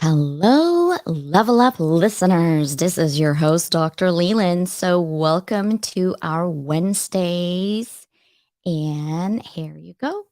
Hello, Level Up listeners. This is your host, Dr. Leland. So, welcome to our Wednesdays. And here you go.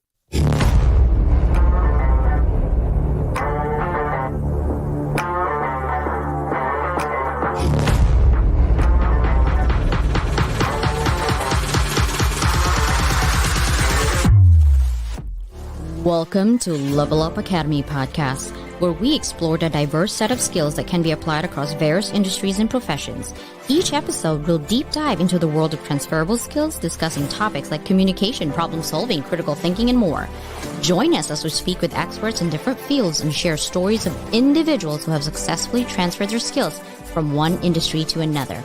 Welcome to Level Up Academy podcast, where we explore the diverse set of skills that can be applied across various industries and professions. Each episode will deep dive into the world of transferable skills, discussing topics like communication, problem solving, critical thinking, and more. Join us as we speak with experts in different fields and share stories of individuals who have successfully transferred their skills from one industry to another.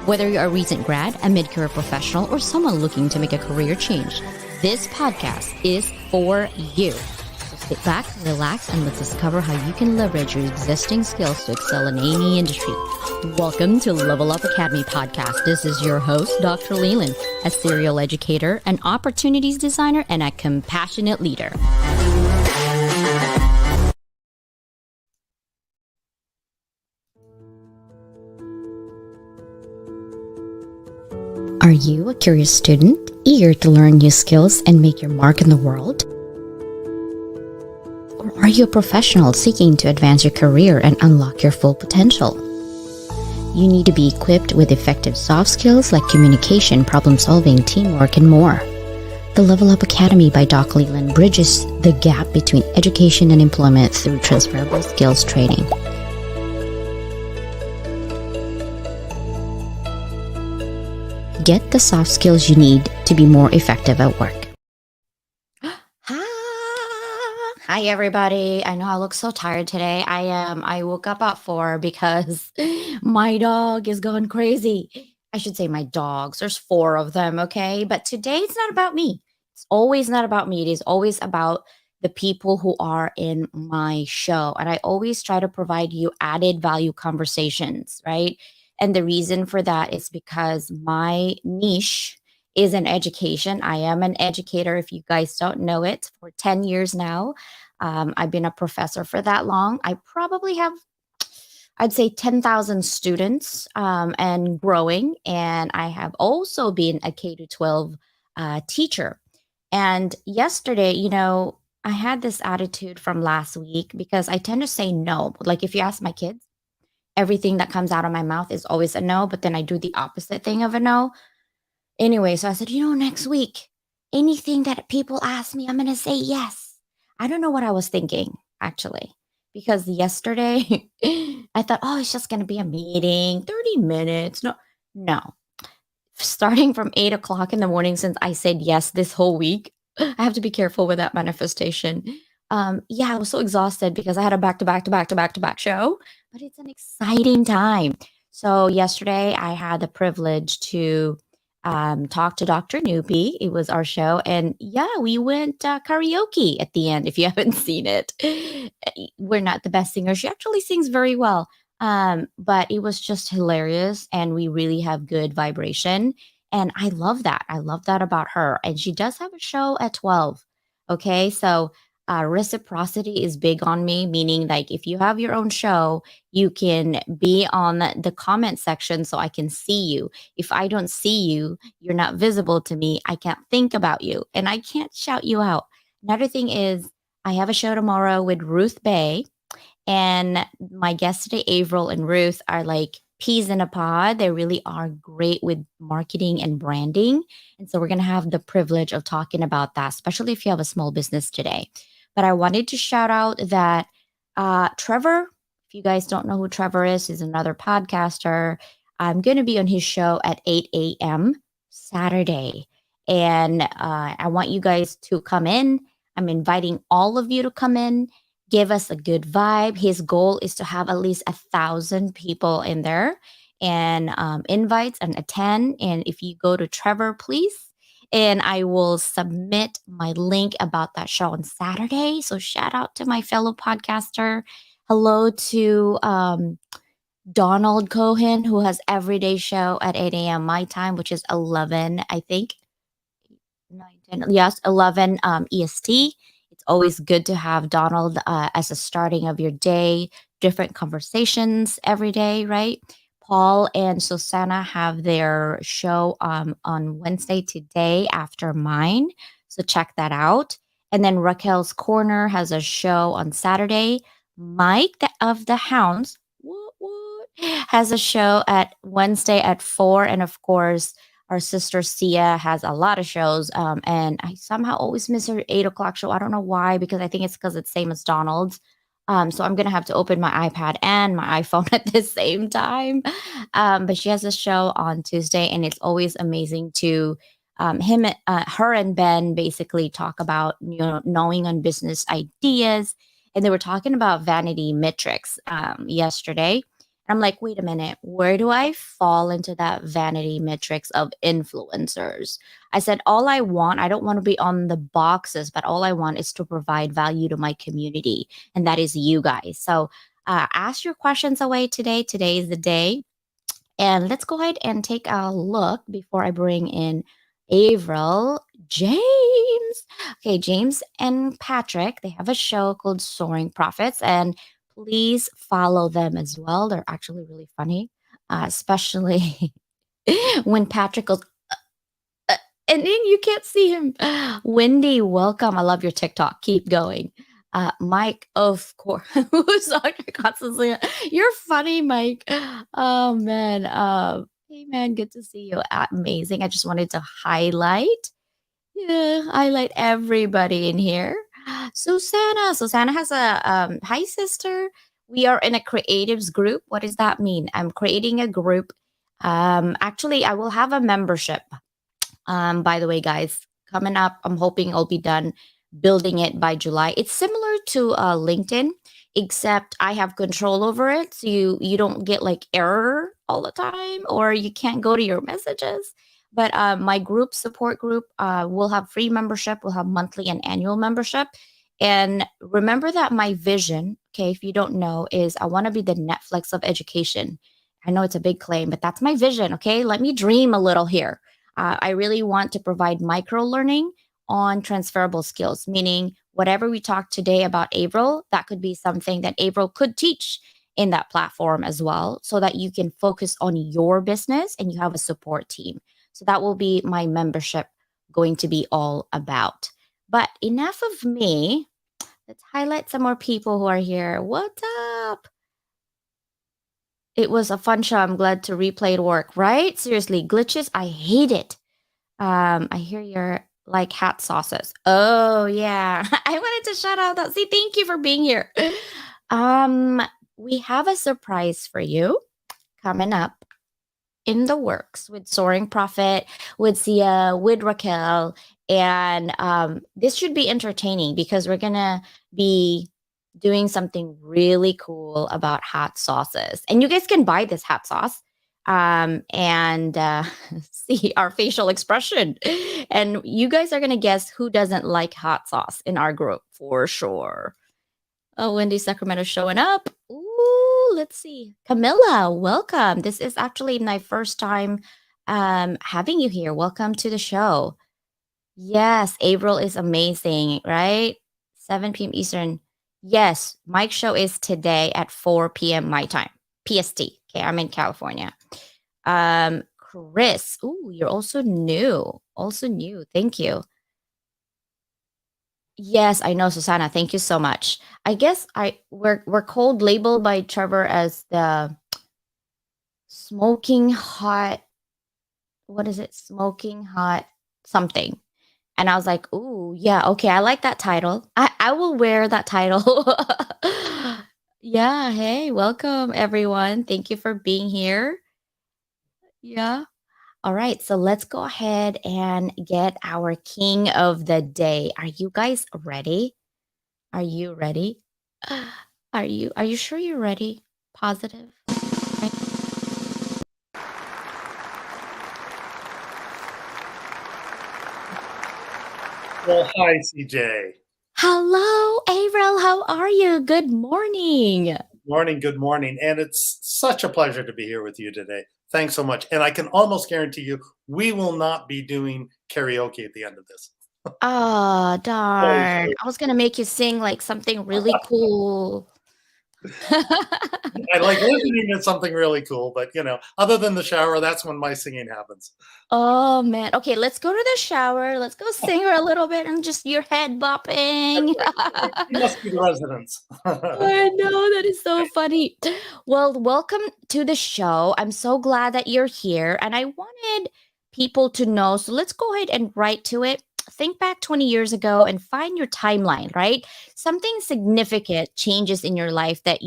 Whether you're a recent grad, a mid-career professional, or someone looking to make a career change, this podcast is for you. So sit back, relax, and let's discover how you can leverage your existing skills to excel in any industry. Welcome to Level Up Academy podcast. This is your host, Dr. Leland, a serial educator, an opportunities designer, and a compassionate leader. Are you a curious student, eager to learn new skills and make your mark in the world? Or are you a professional seeking to advance your career and unlock your full potential? You need to be equipped with effective soft skills like communication, problem solving, teamwork, and more. The Level Up Academy by Doc Leland bridges the gap between education and employment through transferable skills training. Get the soft skills you need to be more effective at work. Hi everybody. I know I look so tired today. I woke up at 4 because my dog is going crazy. I should say my dogs. There's 4 of them, okay? But today it's not about me. It's always not about me. It is always about the people who are in my show. And I always try to provide you added value conversations, right? And the reason for that is because my niche is in education. I am an educator, if you guys don't know it, for 10 years now. I've been a professor for that long. I probably have, I'd say, 10,000 students and growing. And I have also been a K to 12 teacher. And yesterday, I had this attitude from last week because I tend to say no. Like if you ask my kids, everything that comes out of my mouth is always a no, but then I do the opposite thing of a no. Anyway, so I said, next week, anything that people ask me, I'm going to say yes. I don't know what I was thinking, actually, because yesterday I thought, oh, it's just going to be a meeting, 30 minutes. No. Starting from 8 o'clock in the morning, since I said yes this whole week, I have to be careful with that manifestation. Yeah, I was so exhausted because I had a back to back to back to back to back show, but it's an exciting time. So yesterday I had the privilege to talk to Dr. Newbie. It was our show, and yeah, we went karaoke at the end. If you haven't seen it, we're not the best singers. She actually sings very well, but it was just hilarious, and we really have good vibration. And I love that. I love that about her. And she does have a show at 12. Okay, so reciprocity is big on me, meaning like if you have your own show, you can be on the comment section so I can see you. If I don't see you, you're not visible to me. I can't think about you and I can't shout you out. Another thing is, I have a show tomorrow with Ruth Bay, and my guests today, Avril and Ruth, are like peas in a pod. They really are great with marketing and branding. And so we're going to have the privilege of talking about that, especially if you have a small business today. But I wanted to shout out that Trevor, if you guys don't know who Trevor is another podcaster. I'm going to be on his show at 8 a.m. Saturday. And I want you guys to come in. I'm inviting all of you to come in, give us a good vibe. His goal is to have at least 1,000 people in there and invites and attend. And if you go to Trevor, please, and I will submit my link about that show on Saturday. So shout out to my fellow podcaster. Hello to Donald Cohen, who has everyday show at 8 a.m. my time, which is 11, I think. 9, 10, yes, 11 EST. It's It's always good to have Donald as a starting of your day, different conversations every day, right? Paul and Susanna have their show on Wednesday today after mine. So check that out. And then Raquel's Corner has a show on Saturday. Mike of the Hounds what, has a show at Wednesday at 4. And of course, our sister Sia has a lot of shows. And I somehow always miss her 8 o'clock show. I don't know why, because I think it's because it's same as Donald's. So I'm gonna have to open my iPad and my iPhone at the same time. But she has a show on Tuesday, and it's always amazing to her and Ben basically talk about knowing on business ideas, and they were talking about vanity metrics yesterday. I'm like, wait a minute, where do I fall into that vanity metrics of influencers? I said, all I want, I don't want to be on the boxes, but all I want is to provide value to my community, and that is you guys. So ask your questions away today. Today is the day. And let's go ahead and take a look before I bring in Avril. James. Okay, James and Patrick, they have a show called Soaring Profits, and please follow them as well. They're actually really funny, especially when Patrick goes, and then you can't see him. Wendy, welcome. I love your TikTok. Keep going. Mike, of course, who's constantly. You're funny, Mike. Oh man. Hey man, good to see you. Amazing. I just wanted to highlight everybody in here. Susanna has a hi sister. We are in a creatives group. What does that mean? I'm creating a group. Actually, I will have a membership by the way, guys, coming up, I'm hoping I'll be done building it by July. It's similar to LinkedIn, except I have control over it, so you don't get like error all the time, or you can't go to your messages. But my group support group will have free membership. We'll have monthly and annual membership. And remember that my vision, okay, if you don't know, is I want to be the Netflix of education. I know it's a big claim, but that's my vision. Okay, let me dream a little here. I really want to provide micro learning on transferable skills, meaning whatever we talk today about April, that could be something that April could teach in that platform as well, so that you can focus on your business and you have a support team. So that will be my membership going to be all about. But enough of me. Let's highlight some more people who are here. What's up? It was a fun show. I'm glad to replay it work, right? Seriously, glitches, I hate it. I hear you're like hot sauces. Oh yeah. I wanted to shout out that. See, thank you for being here. Um, we have a surprise for you coming up in the works with Soaring Profit, with Sia, with Raquel. And this should be entertaining because we're going to be doing something really cool about hot sauces. And you guys can buy this hot sauce and see our facial expression. And you guys are going to guess who doesn't like hot sauce in our group for sure. Oh, Wendy Sacramento showing up. Ooh, let's see. Camilla, welcome. This is actually my first time having you here. Welcome to the show. Yes, April is amazing, right? 7 p.m. Eastern. Yes, Mike's show is today at 4 p.m. my time, PST. Okay, I'm in California. Chris. Ooh, you're also new. Also new. Thank you. Yes, I know, Susanna. Thank you so much. I guess we're cold labeled by Trevor as the smoking hot. What is it? Smoking hot something. And I was like, ooh, yeah, okay, I like that title. I will wear that title. Yeah, hey, welcome everyone. Thank you for being here. Yeah. All right, so let's go ahead and get our king of the day. Are you guys ready? Are you ready? Are you sure you're ready? Positive? Right? Well, hi, CJ. Hello, Avril. How are you? Good morning. Morning, good morning. And it's such a pleasure to be here with you today. Thanks so much. And I can almost guarantee you we will not be doing karaoke at the end of this. Oh, Oh, darn. sure. I was gonna make you sing like something really cool. I like listening to something really cool, but other than the shower, that's when my singing happens. Oh man. Okay, let's go to the shower. Let's go sing her a little bit and just your head That's bopping. right. He must be the residents. I know that is so funny. Well, welcome to the show. I'm so glad that you're here. And I wanted people to know. So let's go ahead and right to it. Think back 20 years ago and find your timeline, right? Something significant changes in your life that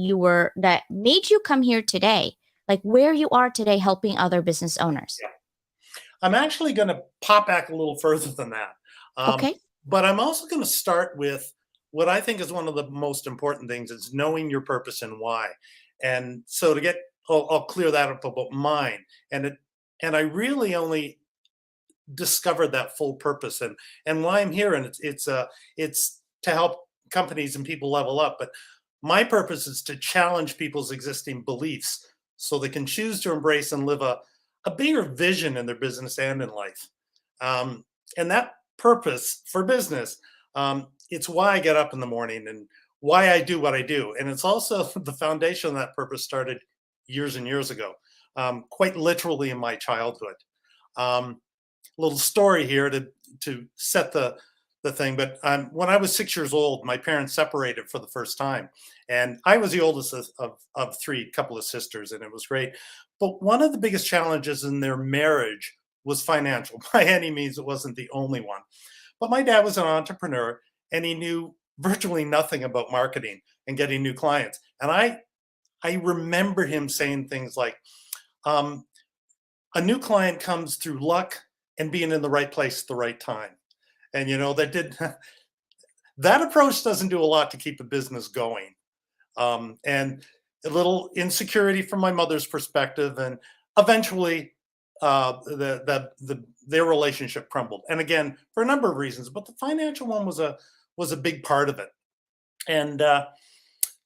made you come here today, like where you are today helping other business owners. Yeah. I'm actually going to pop back a little further than that. Um, Okay. but I'm also going to start with what I think is one of the most important things is knowing your purpose and why. And so I'll clear that up about mine. And I really only discovered that full purpose and why I'm here. And it's to help companies and people level up. But my purpose is to challenge people's existing beliefs so they can choose to embrace and live a bigger vision in their business and in life. And that purpose for business, it's why I get up in the morning and why I do what I do. And it's also the foundation of that purpose started years and years ago, quite literally in my childhood. Um, Little story here to set the thing. But when I was 6 years old, my parents separated for the first time, and I was the oldest of three, couple of sisters, and it was great. But one of the biggest challenges in their marriage was financial. By any means, it wasn't the only one. But my dad was an entrepreneur, and he knew virtually nothing about marketing and getting new clients. And I remember him saying things like, um, "A new client comes through luck and being in the right place at the right time." And that did that approach doesn't do a lot to keep a business going. And a little insecurity from my mother's perspective, and eventually, their relationship crumbled. And again, for a number of reasons, but the financial one was a big part of it. And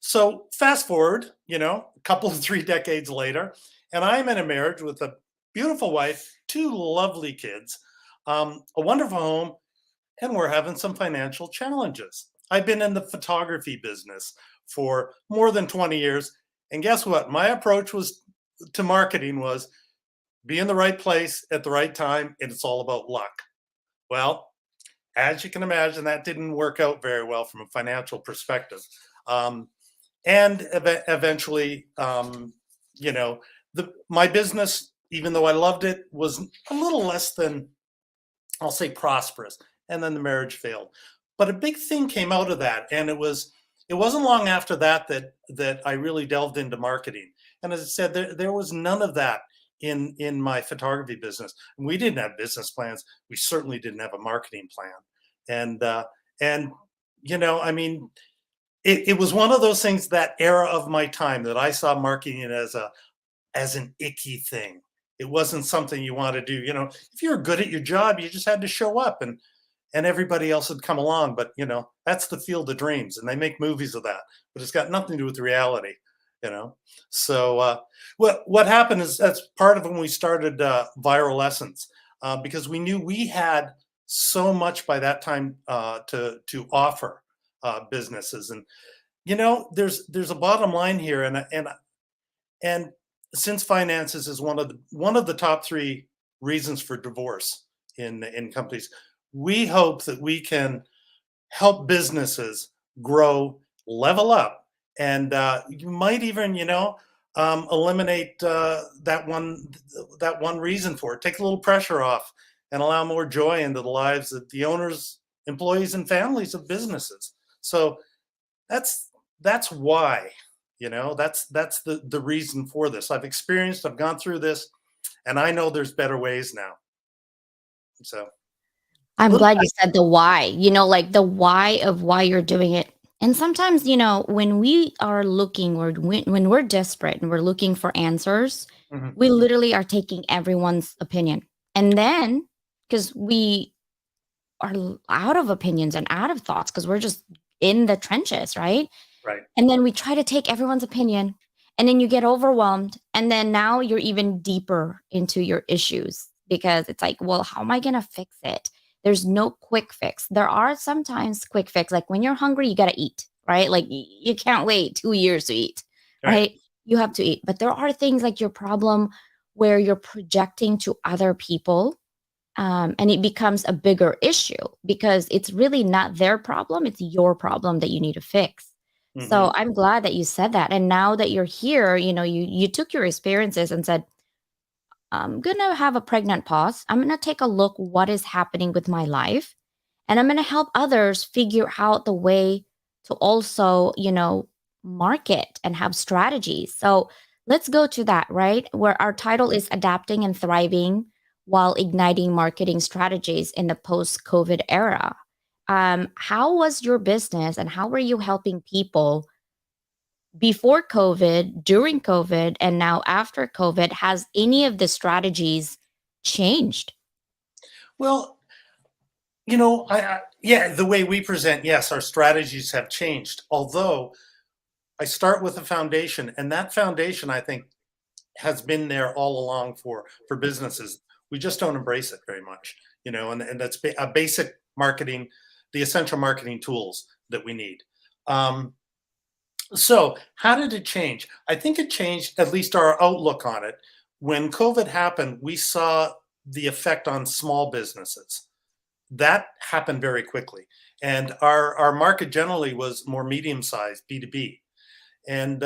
so fast forward, a couple of 3 decades later, and I'm in a marriage with a beautiful wife, two lovely kids, a wonderful home, and we're having some financial challenges. I've been in the photography business for more than 20 years. And guess what? My approach was to marketing was be in the right place at the right time, and it's all about luck. Well, as you can imagine, that didn't work out very well from a financial perspective. Um, and eventually, my business, even though I loved it, was a little less than, I'll say, prosperous. And then the marriage failed. But a big thing came out of that, and it wasn't long after that I really delved into marketing. And as I said, there was none of that in my photography business. We didn't have business plans. We certainly didn't have a marketing plan. And I mean, it was one of those things, that era of my time, that I saw marketing as an icky thing. It wasn't something you want to do. If you're good at your job, you just had to show up, and everybody else would come along. But that's the field of dreams, and they make movies of that. But it's got nothing to do with reality. So what happened is that's part of when we started Viral Essence, because we knew we had so much by that time to offer businesses. And there's a bottom line here, and since finances is one of the top three reasons for divorce in companies, we hope that we can help businesses grow, level up, and you might even eliminate that one reason for it, take a little pressure off, and allow more joy into the lives of the owners, employees, and families of businesses. So that's why, that's the reason for this. I've gone through this, and I know there's better ways now. So I'm little glad you said the why, like the why of why you're doing it. And sometimes, when we are looking, or when we're desperate and we're looking for answers, Mhm. we literally are taking everyone's opinion. And then, because we are out of opinions and out of thoughts, because we're just in the trenches, right? Right. And then we try to take everyone's opinion, and then you get overwhelmed. And then now you're even deeper into your issues, because it's like, well, how am I going to fix it? There's no quick fix. There are sometimes quick fix, like when you're hungry, you got to eat, right? Like you can't wait 2 years to eat, Right. right? You have to eat. But there are things like your problem where you're projecting to other people, and it becomes a bigger issue because it's really not their problem, it's your problem that you need to fix. So Hmm. I'm glad that you said that. And now that you're here, you took your experiences and said, I'm gonna have a pregnant pause. I'm gonna take a look what is happening with my life, and I'm gonna help others figure out the way to also, market and have strategies. So let's go to that, right? Where our title is Adapting and Thriving while Igniting Marketing Strategies in the post-COVID era. How was your business and how were you helping people before COVID, during COVID, and now after COVID? Has any of the strategies changed? Well, yeah, the way we present, yes, our strategies have changed. Although I start with a foundation, and that foundation, I think, has been there all along for businesses. We just don't embrace it very much, and that's a basic marketing, the essential marketing tools that we need. Um, so, how did it change? I think it changed at least our outlook on it. When COVID happened, we saw the effect on small businesses. That happened very quickly, and our market generally was more medium sized B2B. And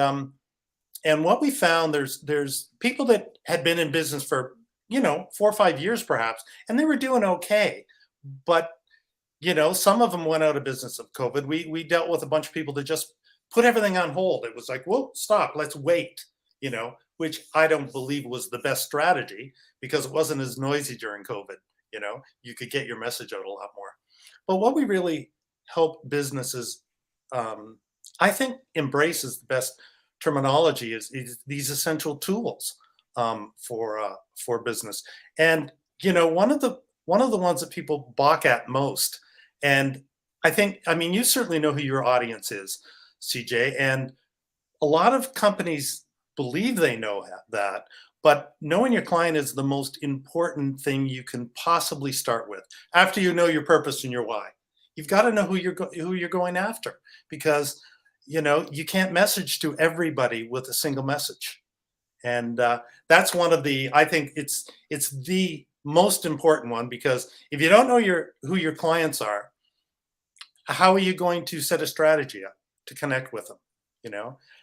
and what we found, there's people that had been in business for 4 or 5 years perhaps, and they were doing okay, but some of them went out of business of COVID. We dealt with a bunch of people that just put everything on hold. It was like, well, stop, let's wait, which I don't believe was the best strategy because it wasn't as noisy during COVID. You could get your message out a lot more. But what we really help businesses, um, I think, embrace is the best terminology, is these essential tools, for business. And one of the ones that people balk at most, and I mean, you certainly know who your audience is, CJ, and a lot of companies believe they know that, but knowing your client is the most important thing you can possibly start with. After you know your purpose and your why, you've got to know who you're going after, because you can't message to everybody with a single message. And that's one of the, I think it's the most important one, because if you don't know who your clients are, how are you going to set a strategy up to connect with them?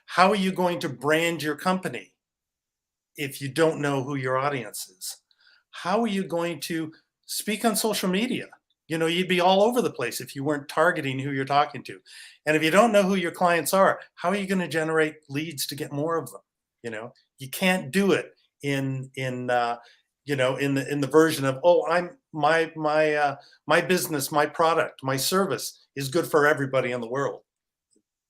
How are you going to brand your company if you don't know who your audience is? How are you going to speak on social media? You'd be all over the place if you weren't targeting who you're talking to. And if you don't know who your clients are, how are you going to generate leads to get more of them? You can't do it in the version of, oh, I'm my business, my product, my service is good for everybody in the world.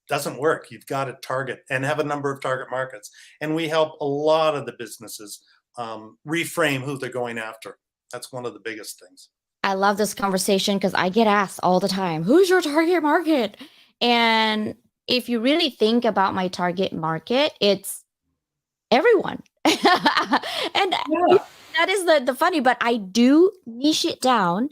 Doesn't work. You've got to target and have a number of target markets. And we help a lot of the businesses reframe who they're going after. That's one of the biggest things. I love this conversation because I get asked all the time, who's your target market? And if you really think about my target market, it's everyone. And Yeah. that is the funny, but I do niche it down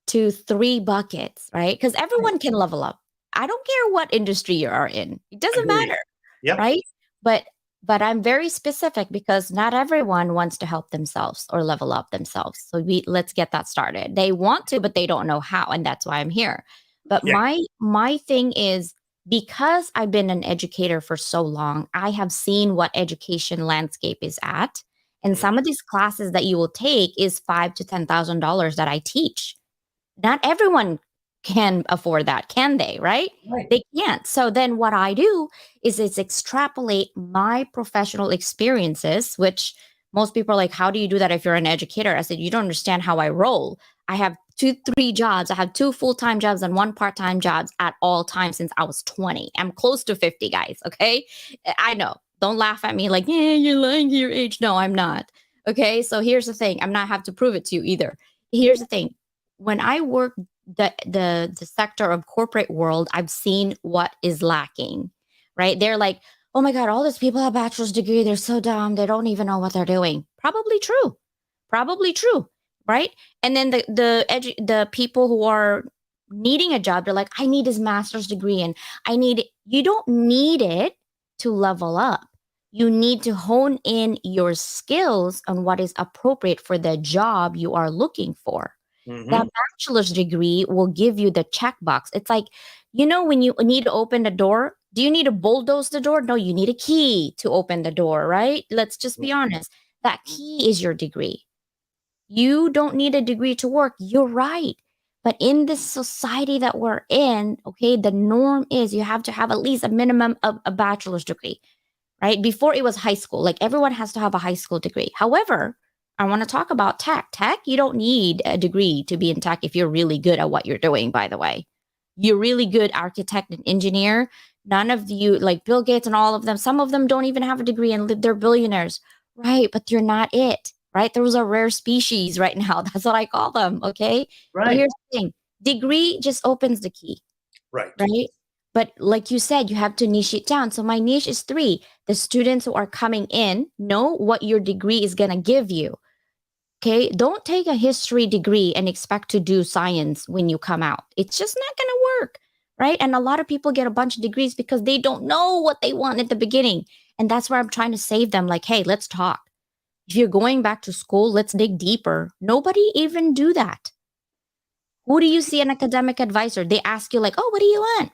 to three buckets, right? Because Right. everyone can level up. I don't care what industry you are in. It doesn't Agreed. matter, Yep. right? But but I'm very specific because not everyone wants to help themselves or level up themselves. So let's get that started. They want to, but they don't know how, and that's why I'm here. But Yeah. my thing is, because I've been an educator for so long, I have seen what education landscape is at. And some Mhm. of these classes that you will take is five to $10,000 that I teach. Not everyone can afford that, can they? Right? Right. They can't. So then what I do is extrapolate my professional experiences, which most people are like, how do you do that if you're an educator? I said, you don't understand how I roll. I have two, three jobs. I have two full-time jobs and one part-time jobs at all times since I was 20. I'm close to 50, guys. Okay. I know. Don't laugh at me like, yeah, you're lying to your age. No, I'm not. Okay. So here's the thing. I'm not have to prove it to you either. Here's the thing. When I work the sector of corporate world, I've seen what is lacking, right? They're like, oh my God, all these people have bachelor's degree. They're so dumb. They don't even know what they're doing. Probably true. Probably true. right? And then the people who are needing a job, they're like, I need this master's degree, and you don't need it to level up. You need to hone in your skills on what is appropriate for the job you are looking for. That Mhm. bachelor's degree will give you the checkbox. It's like, when you need to open the door, do you need to bulldoze the door? No, you need a key to open the door, right? Let's just be honest. That key is your degree. You don't need a degree to work. You're right. But in this society that we're in, okay, the norm is you have to have at least a minimum of a bachelor's degree, right? Before it was high school, like everyone has to have a high school degree. However, I want to talk about tech. Tech, you don't need a degree to be in tech if you're really good at what you're doing, by the way. You're really good architect and engineer. None of you, like Bill Gates and all of them, some of them don't even have a degree and they're billionaires, right? But you're not it, right? Those are rare species right now. That's what I call them, okay? But Right. here's the thing, degree just opens the key, Right. right? But like you said, you have to niche it down. So my niche is three. The students who are coming in know what your degree is going to give you. Okay. Don't take a history degree and expect to do science when you come out. It's just not going to work. Right. And a lot of people get a bunch of degrees because they don't know what they want at the beginning. And that's where I'm trying to save them. Like, hey, let's talk. If you're going back to school, let's dig deeper. Nobody even do that. Who do you see an academic advisor? They ask you like, oh, what do you want?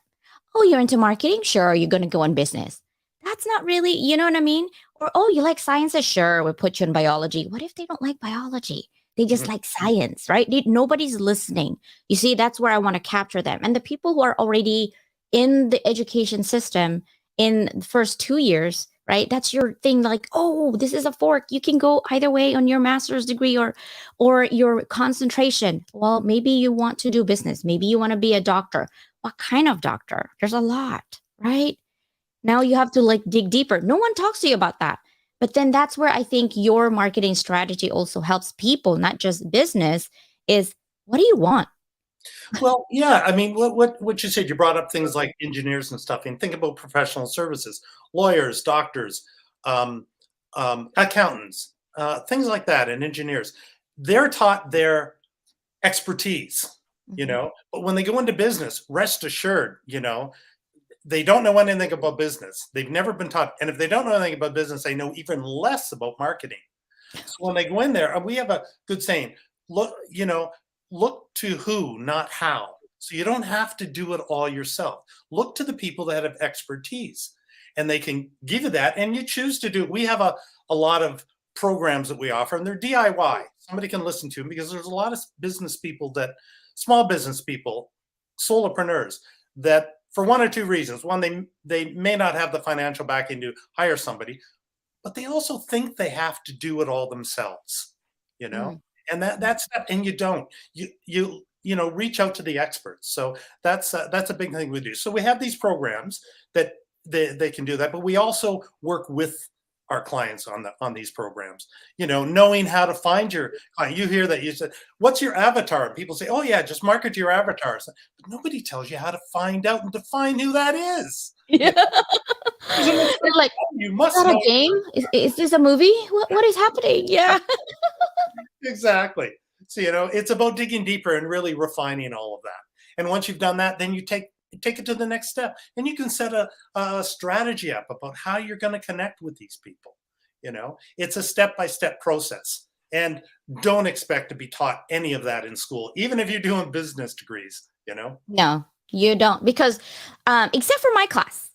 Oh, you're into marketing? Sure. Are you going to go in business? That's not really, you know what I mean? Or, oh, you like sciences? Sure. We'll put you in biology. What if they don't like biology? They just Mhm. like science, right? Nobody's listening. You see, that's where I want to capture them. And the people who are already in the education system in the first 2 years, right? That's your thing. Like, oh, this is a fork. You can go either way on your master's degree or your concentration. Well, maybe you want to do business. Maybe you want to be a doctor. What kind of doctor? There's a lot, right? Now you have to like dig deeper. No one talks to you about that. But then that's where I think your marketing strategy also helps people, not just business, is what do you want? Well, yeah, I mean, what you said, you brought up things like engineers and stuff, and think about professional services, lawyers, doctors, um, accountants, things like that, and engineers. They're taught their expertise, Mhm. but when they go into business, rest assured, they don't know anything about business. They've never been taught, and if they don't know anything about business, they know even less about marketing. So when they go in there, we have a good saying: look to who, not how. So you don't have to do it all yourself. Look to the people that have expertise, and they can give you that. And you choose to do it. We have a lot of programs that we offer, and they're DIY. Somebody can listen to them because there's a lot of business people small business people, solopreneurs that for one or two reasons. One, they may not have the financial backing to hire somebody, but they also think they have to do it all themselves, you know? Mm. And that's not, and you don't. Reach out to the experts. So that's a big thing we do. So we have these programs that they can do that, but we also work with our clients on these programs. Knowing how to find your client. You hear that you said, "What's your avatar?" And people say, "Oh yeah, just market to your avatars." But nobody tells you how to find out and define who that is. Yeah. Isn't it They're like, you is must that a know game? Is this a movie? What is happening? Yeah. exactly. So, it's about digging deeper and really refining all of that. And once you've done that, then you take it to the next step, and you can set a strategy up about how you're going to connect with these people. It's a step by step process, and don't expect to be taught any of that in school, even if you're doing business degrees. No, you don't. Because, except for my class.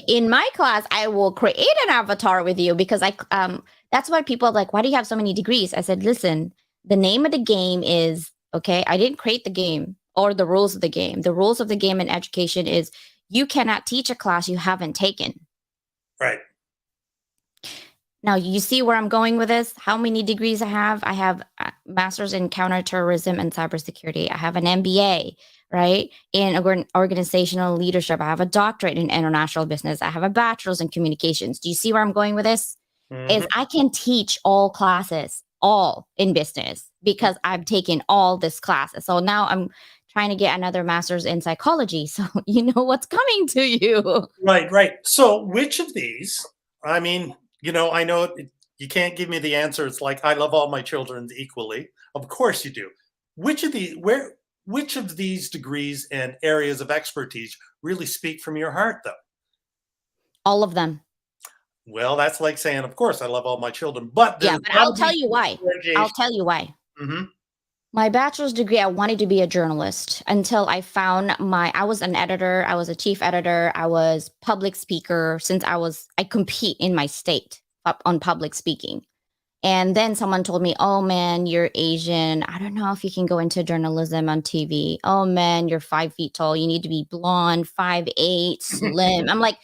In my class, I will create an avatar with you because that's why people are like, why do you have so many degrees? I said, listen, the name of the game is, okay, I didn't create the game or the rules of the game. The rules of the game in education is you cannot teach a class you haven't taken. Right. Now, you see where I'm going with this? How many degrees I have? I have a master's in counterterrorism and cybersecurity. I have an MBA, right, in organizational leadership. I have a doctorate in international business. I have a bachelor's in communications. Do you see where I'm going with this? Is Mhm. I can teach all classes, all in business, because I've taken all this classes. So now I'm trying to get another master's in psychology. So you know what's coming to you. Right, right. So which of these, I mean, I know You can't give me the answer. It's like, I love all my children equally. Of course you do. Which of these degrees and areas of expertise really speak from your heart, though? All of them. Well, that's like saying, of course, I love all my children, but Yeah, there's but got I'll to tell be you why. I'll differentiation. tell you why. Hmm. My bachelor's degree, I wanted to be a journalist until I found I was an editor, I was a chief editor, I was public speaker since I compete in my state up on public speaking. And then someone told me, "Oh man, you're Asian. I don't know if you can go into journalism on TV. Oh man, you're 5 feet tall. You need to be blonde, 5'8", slim." I'm like,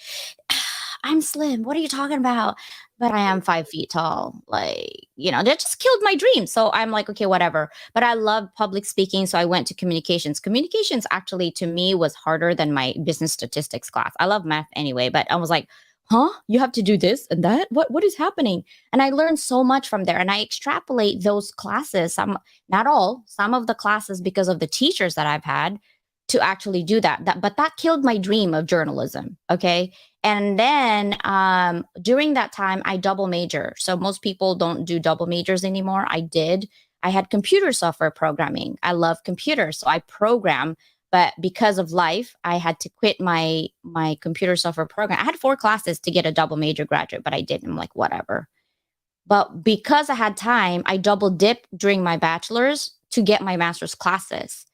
"I'm slim. What are you talking about?" But I am 5 feet tall. Like, that just killed my dream. So I'm like, okay, whatever. But I love public speaking. So I went to communications. Communications actually to me was harder than my business statistics class. I love math anyway, but I was like, huh? You have to do this and that? What is happening? And I learned so much from there. And I extrapolate those classes, not all, some of the classes because of the teachers that I've had to actually do that. But that killed my dream of journalism. Okay. And then during that time, I double major. So most people don't do double majors anymore. I did. I had computer software programming. I love computers. So I program, but because of life, I had to quit my computer software program. I had 4 classes to get a double major graduate, but I didn't. I'm like, whatever. But because I had time, I double dipped during my bachelor's to get my master's classes.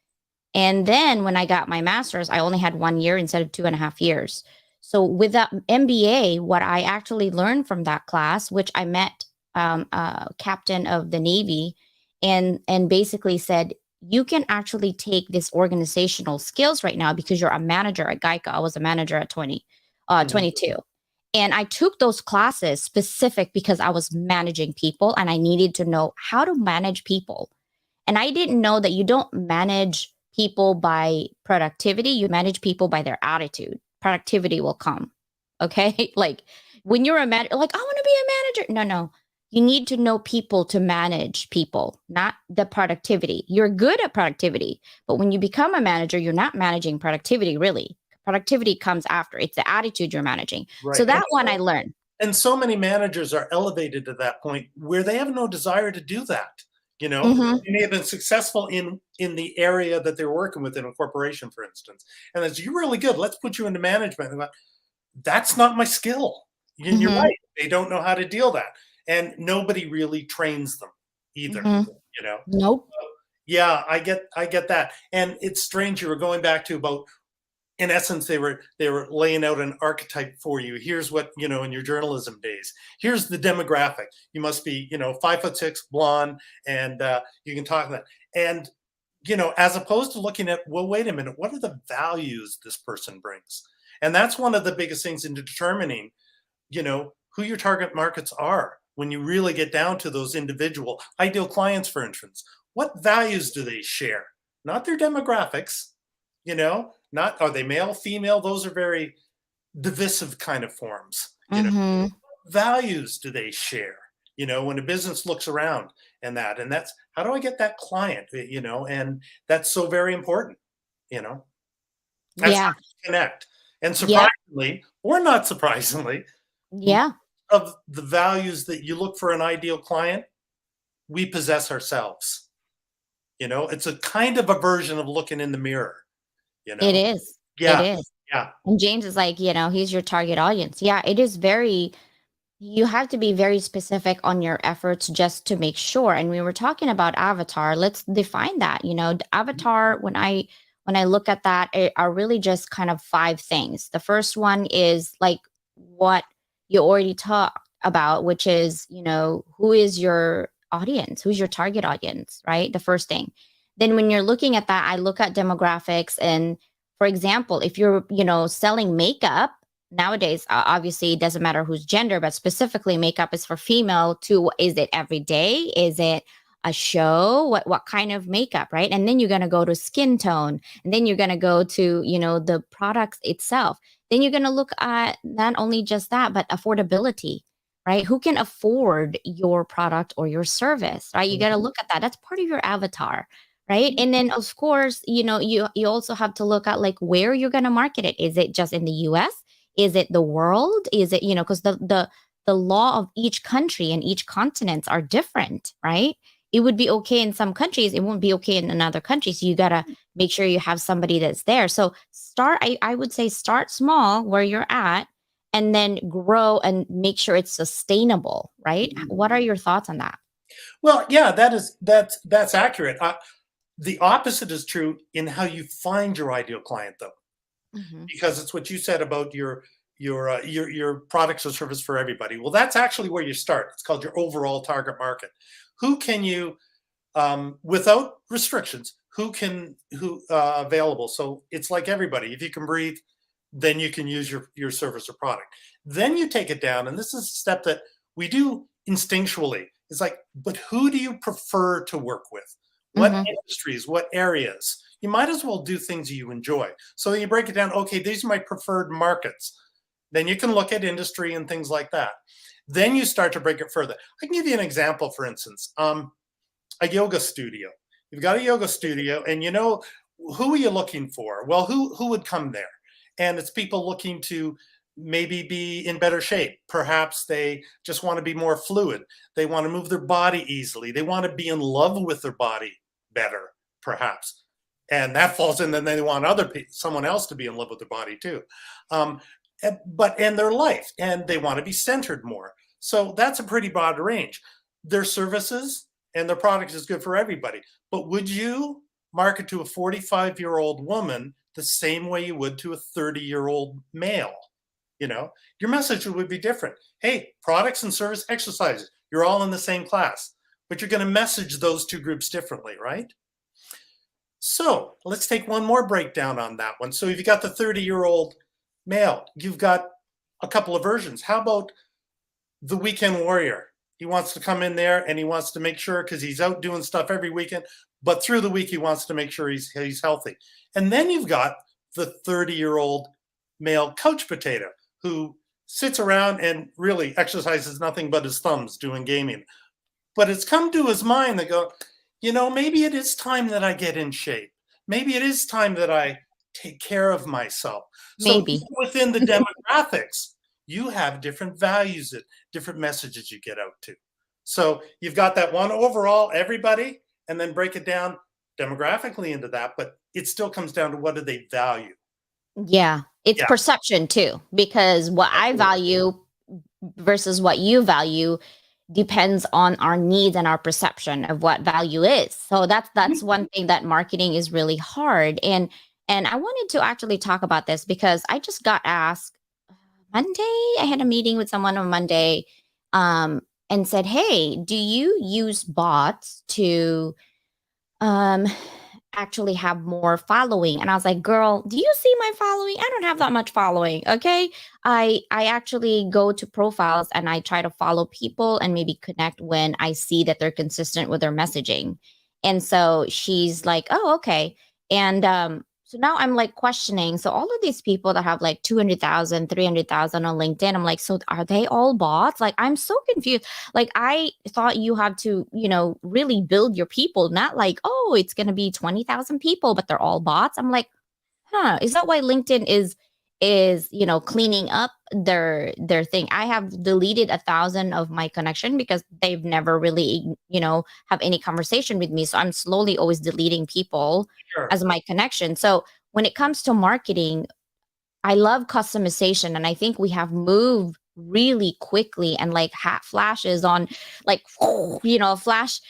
And then when I got my master's, I only had 1 year instead of 2.5 years. So with that MBA, what I actually learned from that class, which I met a captain of the Navy, and basically said, you can actually take this organizational skills right now because you're a manager at Geico. I was a manager at 22. And I took those classes specific because I was managing people and I needed to know how to manage people. And I didn't know that you don't manage people by productivity, you manage people by their attitude. Productivity will come. Okay? Like when you're a manager, like, I want to be a manager. No, no. You need to know people to manage people, not the productivity. You're good at productivity, but when you become a manager, you're not managing productivity really. Productivity comes after. It's the attitude you're managing. So Right. that one I learned. And so many managers are elevated to that point where they have no desire to do that. Hmm. They may have been successful in the area that they're working with in a corporation, for instance. And as you're really good, let's put you into management. And that's not my skill. And you're Hmm. right. They don't know how to deal that. And nobody really trains them either. Hmm. You know. Nope. Yeah, I get that. And it's strange you were going back to about, in essence, they were laying out an archetype for you. Here's what, in your journalism days. Here's the demographic. You must be, 5'6", blonde, and you can talk that. And as opposed to looking at, well, wait a minute, what are the values this person brings? And that's one of the biggest things in determining, who your target markets are when you really get down to those individual ideal clients, for instance. What values do they share? Not their demographics, not are they male, female? Those are very divisive kind of forms. Hmm. Values do they share? When a business looks around and that's how do I get that client? And that's so very important. You know, that's how Yeah. you connect. And Yeah. surprisingly, or not surprisingly, Yeah. of the values that you look for an ideal client, we possess ourselves. It's a kind of a version of looking in the mirror. You It know, is. It yeah, is. yeah. And James is like, he's your target audience. Yeah, it is you have to be very specific on your efforts just to make sure. And we were talking about avatar. Let's define that. The avatar, when I look at that, it are really just kind of 5 things. The first one is like what you already talked about, which is, who is your audience? Who's your target audience, right? The first thing. Then when you're looking at that, I look at demographics. And for example, if you're, selling makeup, nowadays, obviously it doesn't matter whose gender, but specifically makeup is for female too. Is it every day? Is it a show? What kind of makeup, right? And then you're going to go to skin tone, and then you're going to go to, the products itself. Then you're going to look at not only just that, but affordability, right? Who can afford your product or your service, right? You got to look at that. That's part of your avatar. Right. And then of course, you also have to look at like where you're going to market it. Is it just in the US? Is it the world? Is it, because the the law of each country and each continent are different, right? It would be okay in some countries, it won't be okay in another country. So you gotta make sure you have somebody that's there. So I would say start small where you're at and then grow and make sure it's sustainable, right? What are your thoughts on that? Well, yeah, that's accurate. The opposite is true in how you find your ideal client, though, Hmm. because it's what you said about your products or service for everybody. Well, that's actually where you start. It's called your overall target market. Who can you, without restrictions, who available? So it's like everybody. If you can breathe, then you can use your service or product. Then you take it down, and this is a step that we do instinctually. It's like, but who do you prefer to work with? What Hmm. industries? What areas? You might as well do things you enjoy. So you break it down. Okay, these are my preferred markets. Then you can look at industry and things like that. Then you start to break it further. I can give you an example, for instance, a yoga studio. You've got a yoga studio, and you know, who are you looking for? Well, who would come there? And it's people looking to maybe be in better shape. Perhaps they just want to be more fluid. They want to move their body easily. They want to be in love with their body better, perhaps. And that falls in, then they want someone else to be in love with their body too. Um, but in their life, and they want to be centered more. So that's a pretty broad range. Their services and their product is good for everybody. But would you market to a 45-year-old woman the same way you would to a 30-year-old male? You know, your message would be different. Hey, products and service exercises, you're all in the same class, but you're going to message those two groups differently, right? So let's take one more breakdown on that one. So if you got the 30-year-old male, you've got a couple of versions. How about the weekend warrior? He wants to come in there and he wants to make sure, because he's out doing stuff every weekend, but through the week he wants to make sure he's healthy. And then you've got the 30-year-old male couch potato who sits around and really exercises nothing but his thumbs doing gaming. But it's come to his mind that go, you know, maybe it is time that I get in shape. Maybe it is time that I take care of myself. So Maybe. within the demographics, you have different values, and different messages you get out to. So you've got that one overall, everybody, and then break it down demographically into that, but it still comes down to what do they value? Yeah, it's Yeah, perception too, because what I absolutely. value versus what you value depends on our needs and our perception of what value is. So that's one thing that marketing is really hard. And I wanted to actually talk about this because I just got asked Monday. I had a meeting with someone on Monday, and said, "Hey, do you use bots to um actually have more following?" And I was like, "Girl, do you see my following? I don't have that much following, okay? I actually go to profiles and I try to follow people and maybe connect when I see that they're consistent with their messaging." And so she's like, "Oh, okay." And so now I'm like questioning. So all of these people that have like 200,000, 300,000 on LinkedIn, I'm like, so are they all bots? Like, I'm so confused. Like, I thought you had to, really build your people, not like, oh, it's going to be 20,000 people, but they're all bots. I'm like, huh, is that why LinkedIn is cleaning up their thing? I have deleted 1,000 of my connection because they've never really have any conversation with me, so I'm slowly always deleting people Sure. as my connection. So when it comes to marketing, I love customization, and I think we have moved really quickly and like flashes on, like, flash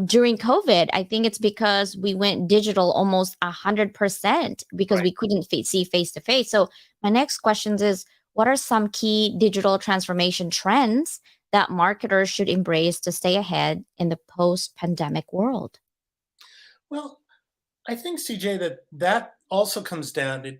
during COVID. I think it's because we went digital almost 100% because Right. we couldn't see face to face. So my next questions is, what are some key digital transformation trends that marketers should embrace to stay ahead in the post-pandemic world? Well, I think, CJ, that also comes down to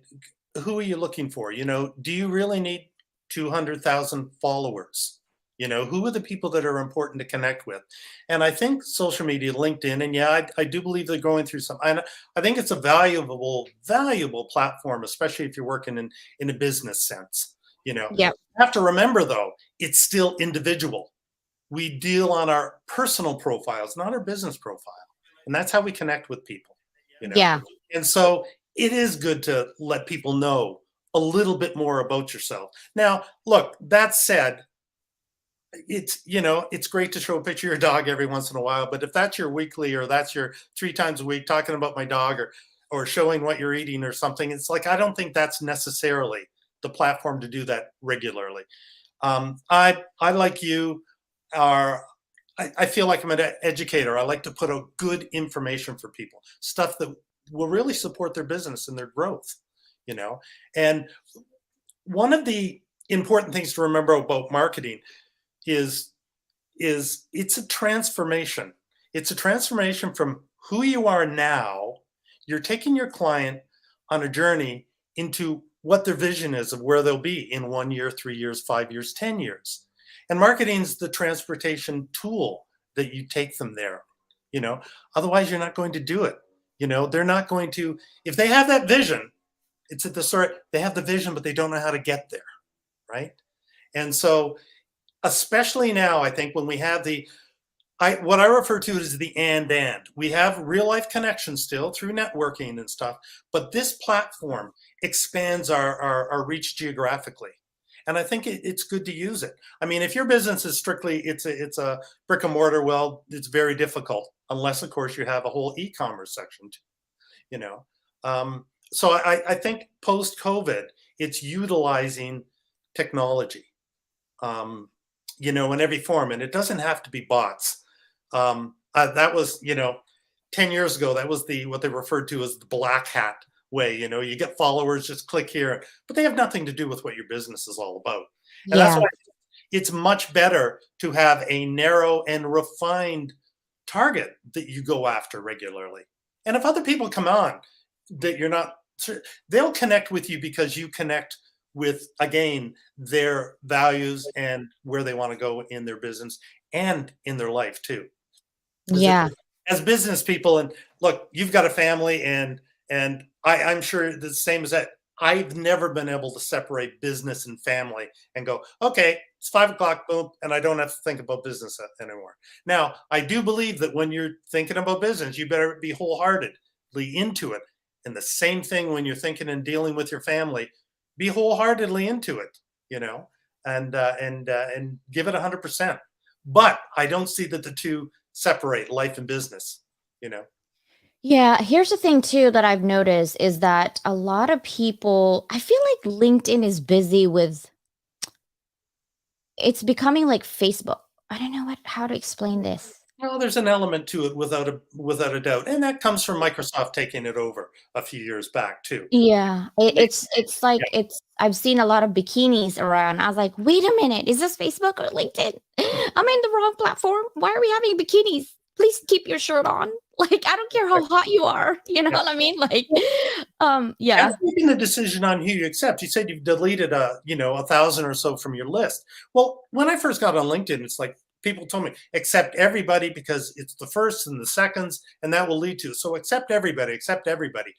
who are you looking for? You know, do you really need 200,000 followers? You know, who are the people that are important to connect with? And I think social media, LinkedIn, and yeah, I do believe they're going through some. And I think it's a valuable platform, especially if you're working in a business sense. You know, Yep. you have to remember though, it's still individual. We deal on our personal profiles, not our business profile, and that's how we connect with people. You know, Yeah. and so it is good to let people know a little bit more about yourself. Now, look, that said, it's, it's great to show a picture of your dog every once in a while, but if that's your weekly or that's your 3 times a week talking about my dog, or showing what you're eating or something, it's like I don't think that's necessarily the platform to do that regularly. I like you are I feel like I'm an educator. I like to put out good information for people, stuff that will really support their business and their growth, you know. And one of the important things to remember about marketing is it's a transformation. It's a transformation from who you are now. You're taking your client on a journey into what their vision is of where they'll be in 1 year, 3 years, 5 years, 10 years. And marketing is the transportation tool that you take them there. Otherwise you're not going to do it. They're not going to, if they have that vision, it's at the sort, they have the vision, but they don't know how to get there. Right. And so, especially now, I think when we have what I refer to as the and. We have real life connections still through networking and stuff, but this platform expands our reach geographically. And I think it's good to use it. I mean, if your business is strictly, it's a brick and mortar, well, it's very difficult, unless of course you have a whole e-commerce section, you know. So I think post-COVID, it's utilizing technology, in every form, and it doesn't have to be bots. That was, 10 years ago, that was what they referred to as the black hat way. You get followers, just click here, but they have nothing to do with what your business is all about. And that's Yeah. why it's much better to have a narrow and refined target that you go after regularly. And if other people come on that you're not, they'll connect with you because you connect with, again, their values and where they want to go in their business and in their life too. Yeah. As business people, and look, you've got a family, and I'm sure the same as that. I've never been able to separate business and family and go, okay, it's 5 o'clock, boom, and I don't have to think about business anymore. Now, I do believe that when you're thinking about business, you better be wholeheartedly into it. And the same thing when you're thinking and dealing with your family, be wholeheartedly into it, and give it 100%. But I don't see that the two separate, life and business, you know. Yeah, here's the thing too that I've noticed is that a lot of people, I feel like LinkedIn is busy with, it's becoming like Facebook. I don't know how to explain this. Well, there's an element to it without a doubt, and that comes from Microsoft taking it over a few years back too. Yeah, it, They- it's like yeah, it's I've seen a lot of bikinis around. I was like, wait a minute, is this Facebook or LinkedIn? I'm in the wrong platform. Why are we having bikinis? Please keep your shirt on. Like, I don't care how hot you are. You know yeah. what I mean? Like, And yeah. making the decision on who you accept. You said you've deleted 1,000 or so from your list. Well, when I first got on LinkedIn, it's like people told me accept everybody because it's the first and the seconds, and that will lead to. So accept everybody, accept everybody.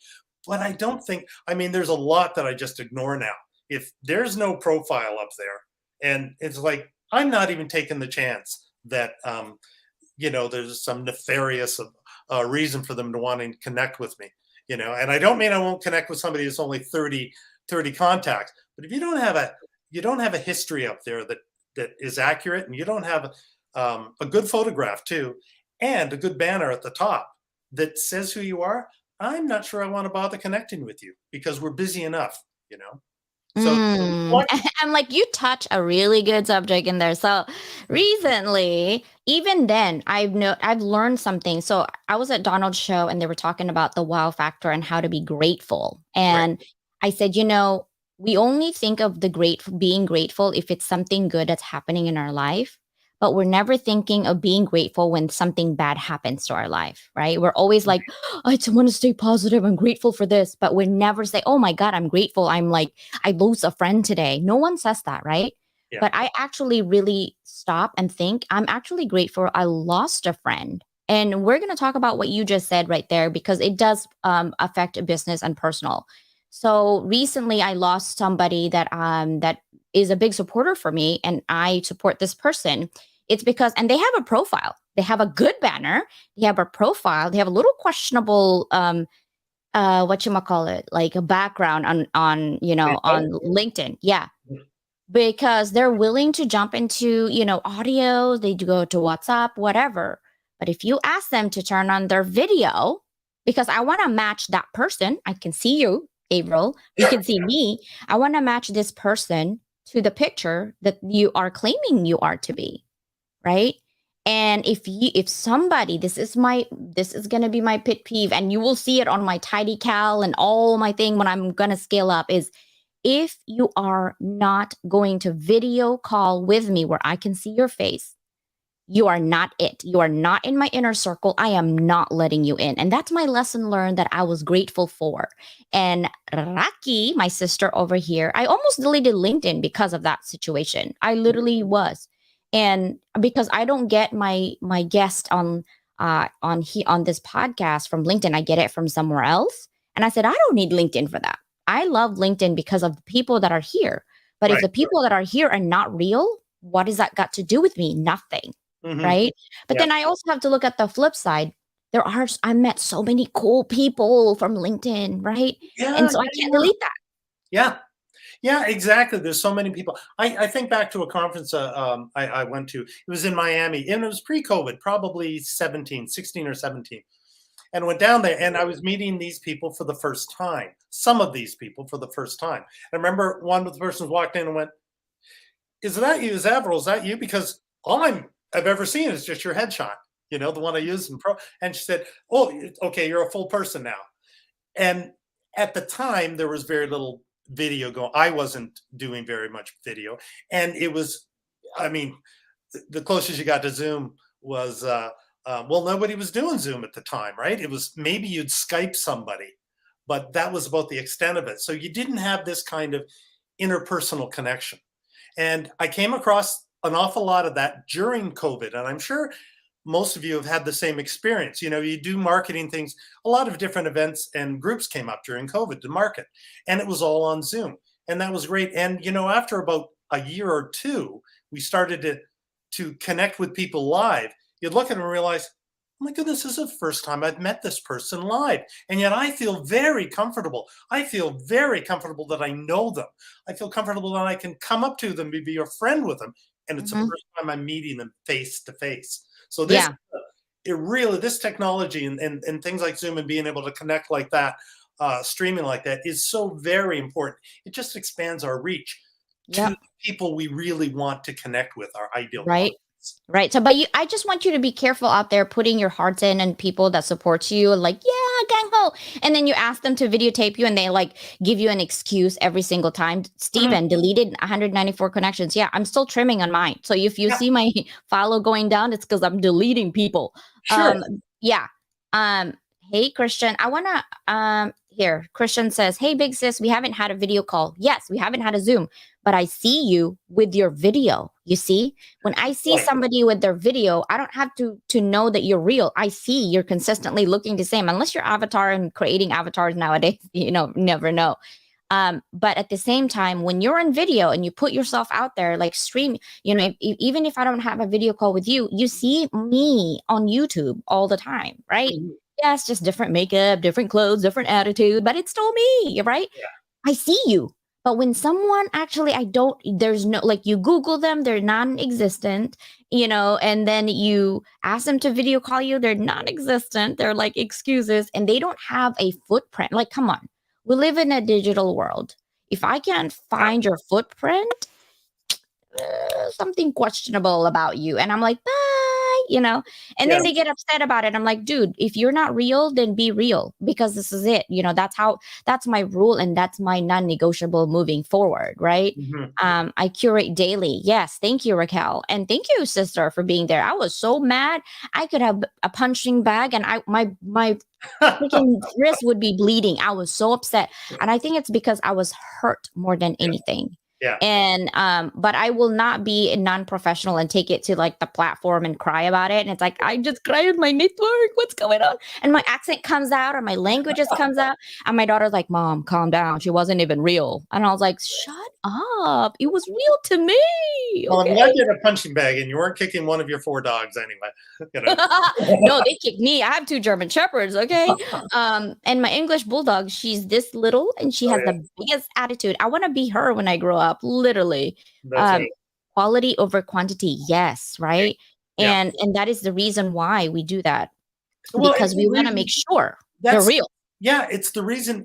But I don't think. I mean, there's a lot that I just ignore now. If there's no profile up there, and it's like I'm not even taking the chance that there's some nefarious reason for them to want to connect with me. And I don't mean I won't connect with somebody that's only 30 contacts, but if you don't have a history up there that is accurate, and you don't have a good photograph too, and a good banner at the top that says who you are, I'm not sure I want to bother connecting with you because we're busy enough. So Mm. I'm like, you touch a really good subject in there. So recently, even then, I've learned something. So I was at Donald's show and they were talking about the wow factor and how to be grateful. right, And I said, we only think of being grateful if it's something good that's happening in our life, but we're never thinking of being grateful when something bad happens to our life, right? We're always like, I just want to stay positive. I'm grateful for this, but we never say, oh my God, I'm grateful. I'm like, I lose a friend today. No one says that, right? yeah, But I actually really stop and think I'm actually grateful I lost a friend. And we're going to talk about what you just said right there because it does affect business and personal. So recently, I lost somebody that is a big supporter for me, and I support this person. It's because, and they have a profile. They have a good banner. They have a profile. They have a little questionable what you call it, like a background on they on don't. LinkedIn. Yeah. because they're willing to jump into, audio, they do go to WhatsApp, whatever. But if you ask them to turn on their video, because I want to match that person, I can see you, April, you can see me. I want to match this person to the picture that you are claiming you are to be, right? And if somebody, this is going to be my pet peeve, and you will see it on my tidy cal and all my thing when I'm going to scale up, is if you are not going to video call with me where I can see your face, you are not it. You are not in my inner circle. I am not letting you in. And that's my lesson learned that I was grateful for. And Raki, my sister over here, I almost deleted LinkedIn because of that situation. I literally was. And because I don't get my guest on this podcast from LinkedIn, I get it from somewhere else. And I said, I don't need LinkedIn for that. I love LinkedIn because of the people that are here. But if Right. the people that are here are not real, what does that got to do with me? Nothing. Mhm. Right. But Yeah. then I also have to look at the flip side. I met so many cool people from LinkedIn. Right. Yeah, And so I can't delete that. yeah. Yeah, exactly. There's so many people. I think back to a conference I went to. It was in Miami, and it was pre-COVID, probably 16 or 17. And went down there, and I was meeting these people for the first time. Some of these people for the first time. I remember one of the persons walked in and went, "Is that you? Is Avril? Is that you? Because all I've ever seen is just your headshot. The one I used in Pro." And she said, "Oh, okay, you're a full person now." And at the time, there was very little video going. I wasn't doing very much video, and it was, I mean, the closest you got to Zoom was, well, nobody was doing Zoom at the time, right? It was maybe you'd Skype somebody, but that was about the extent of it. So you didn't have this kind of interpersonal connection. And I came across an awful lot of that during COVID, and I'm sure most of you have had the same experience. You do marketing things. A lot of different events and groups came up during COVID to market, and it was all on Zoom, and that was great. And after about a year or two, we started to connect with people live. You'd look at them and realize, oh my goodness, this is the first time I've met this person live, and yet I feel very comfortable. I feel very comfortable that I know them. I feel comfortable that I can come up to them, be a friend with them, and it's the Mhm. first time I'm meeting them face to face. So Yeah. this technology and things like Zoom and being able to connect like that, streaming like that, is so very important. It just expands our reach to Yep. the people we really want to connect with, our ideal Right. clients. Right. So, but I just want you to be careful out there putting your hearts in and people that support you, like, yeah, gang ho. And then you ask them to videotape you and they like give you an excuse every single time. Mhm. Steven deleted 194 connections. Yeah, I'm still trimming on mine. So if you Yeah, see my follow going down, it's because I'm deleting people. sure. Yeah. Um, hey Christian, I wanna here, Christian says, hey big sis, we haven't had a video call. Yes, we haven't had a Zoom, but I see you with your video. You see? When I see Right. somebody with their video, I don't have to know that you're real. I see you're consistently looking the same, unless your avatar and creating avatars nowadays, never know. But at the same time, when you're in video and you put yourself out there, like stream, even if I don't have a video call with you, you see me on YouTube all the time, right? Mhm. Yes, just different makeup, different clothes, different attitude, but it's still me, right? Yeah. I see you. But when someone actually, there's no, like you Google them, they're non existent, and then you ask them to video call you, they're non existent. They're like excuses and they don't have a footprint. Like, come on, we live in a digital world. If I can't find your footprint, something questionable about you. And I'm like, bye. And Yeah. then they get upset about it. I'm like, dude, if you're not real, then be real because this is it. That's my rule and that's my non-negotiable moving forward. Right. Mhm. I curate daily. Yes. Thank you, Raquel. And thank you, sister, for being there. I was so mad. I could have a punching bag and my freaking wrist would be bleeding. I was so upset. And I think it's because I was hurt more than anything. Yeah. And but I will not be a non-professional and take it to like the platform and cry about it. And it's like I just cried with my network. What's going on? And my accent comes out or my language just comes out. And my daughter's like, Mom, calm down. She wasn't even real. And I was like, shut up. It was real to me. me. Well, I'm Okay. glad you had a punching bag and you weren't kicking one of your 4 dogs anyway, you know? No, they kicked me. I have 2 German Shepherds, okay? And my English Bulldog, she's this little and she Oh, has yeah, the biggest attitude. I wanna be her when I grow up, literally. that's Um, right. quality over quantity, yes, right? Yeah. And that is the reason why we do that, Well, it's because the we wanna reason make sure they're that's real. yeah, it's the reason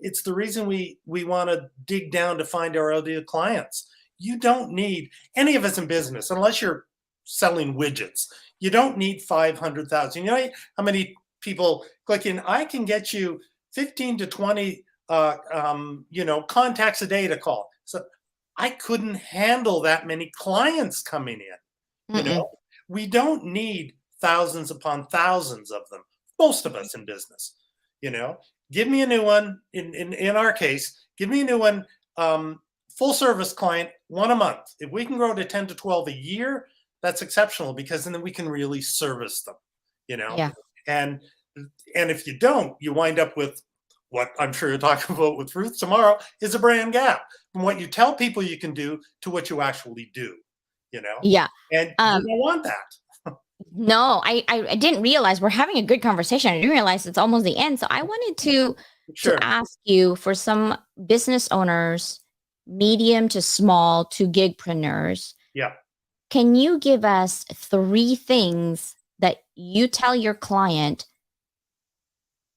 we wanna dig down to find our ideal clients. You don't need any of us in business, unless you're selling widgets, you don't need 500,000. You know how many people click in, "I can get you 15 to 20, contacts a day to call." So, I couldn't handle that many clients coming in, you Mm-mm. know? We don't need thousands upon thousands of them, most of us in business, you know? Give me a new one, in our case, give me a new one, full service client, 1 a month. If we can grow to 10 to 12 a year, that's exceptional because then we can really service them, you know? Yeah. And and if you don't, you wind up with what I'm sure you're talking about with Ruth tomorrow is a brand gap from what you tell people you can do to what you actually do, you know? Yeah. And you Um, don't want that. no, I didn't realize we're having a good conversation. I didn't realize it's almost the end. So I wanted to Sure. ask you, for some business owners, medium to small to gigpreneurs, Yeah. can you give us 3 things that you tell your client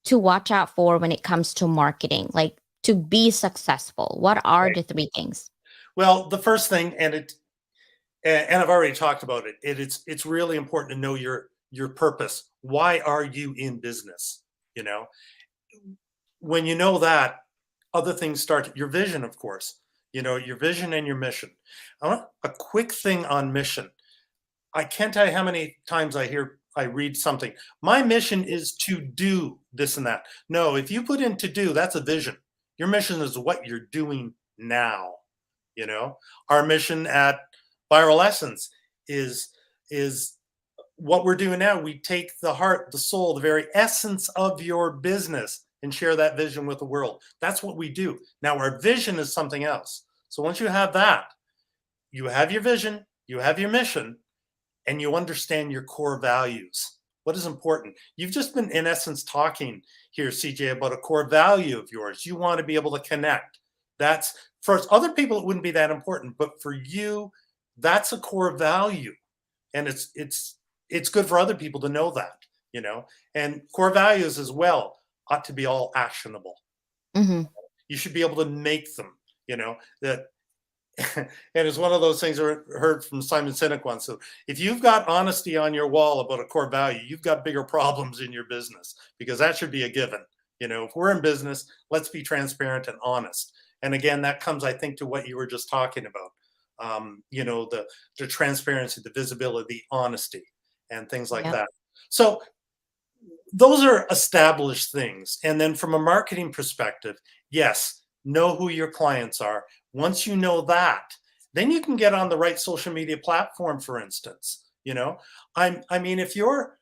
to watch out for when it comes to marketing, like to be successful? What are Right. the 3 things? Well, the first thing, and I've already talked about it. It's really important to know your purpose. Why are you in business? You know, when you know that, other things start. Your vision, of course. You know, your vision and your mission. I want a quick thing on mission. I can't tell you how many times I read something. My mission is to do this and that. No, if you put in to do, that's a vision. Your mission is what you're doing now. You know, our mission at Viral Essence is is what we're doing now. We take the heart, the soul, the very essence of your business and share that vision with the world. That's what we do. Now, our vision is something else. So once you have that, you have your vision, you have your mission, and you understand your core values. What is important? You've just been, in essence, talking here, CJ, about a core value of yours. You want to be able to connect. That's for other people, it wouldn't be that important, but for you, that's a core value, and it's good for other people to know that, you know. And core values as well ought to be all actionable. Mhm. You should be able to make them, you know, that and it's one of those things I heard from Simon Sinek once. So if you've got honesty on your wall about a core value, you've got bigger problems in your business because that should be a given. You know, if we're in business, let's be transparent and honest. And again, that comes, I think, to what you were just talking about. The transparency, the visibility, the honesty, and things like Yep. that. So those are established things. And then from a marketing perspective, yes, know who your clients are. Once you know that, then you can get on the right social media platform, for instance. You know, I mean, if your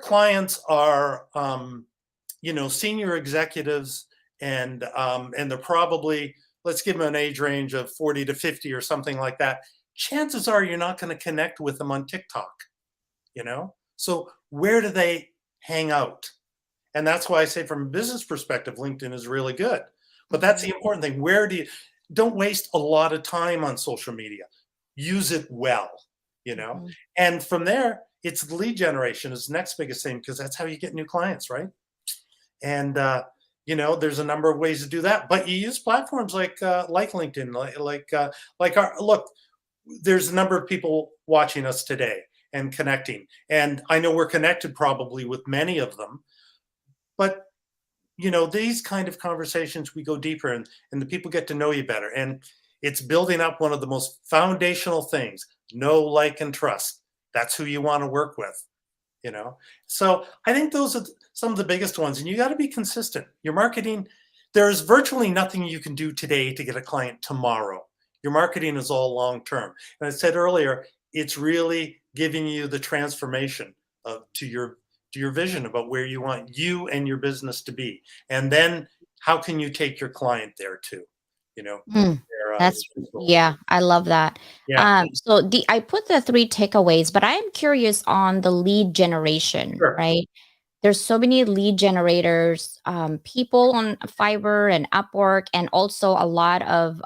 clients are senior executives and they're probably, let's give them an age range of 40 to 50 or something like that, chances are you're not going to connect with them on TikTok, you know? So where do they hang out? And that's why I say from a business perspective, LinkedIn is really good. But that's Mhm. the important thing. Don't waste a lot of time on social media. Use it well, you know? Mhm. And from there, it's lead generation is the next biggest thing because that's how you get new clients, right? And there's a number of ways to do that. But you use platforms like LinkedIn, like our look. There's a number of people watching us today and connecting, and I know we're connected probably with many of them. But these kind of conversations, we go deeper and the people get to know you better. And it's building up one of the most foundational things: know, like, and trust. That's who you want to work with, you know? So I think those are some of the biggest ones. And you got to be consistent. Your marketing, there's virtually nothing you can do today to get a client tomorrow. Your marketing is all long term. And I said earlier, it's really giving you the transformation to your vision about where you want you and your business to be. And then how can you take your client there too? you know, Mm, their that's business goals. yeah, I love that. Yeah, So the I put the 3 takeaways, but I am curious on the lead generation, sure. right? There's so many lead generators, people on Fiverr and Upwork, and also a lot of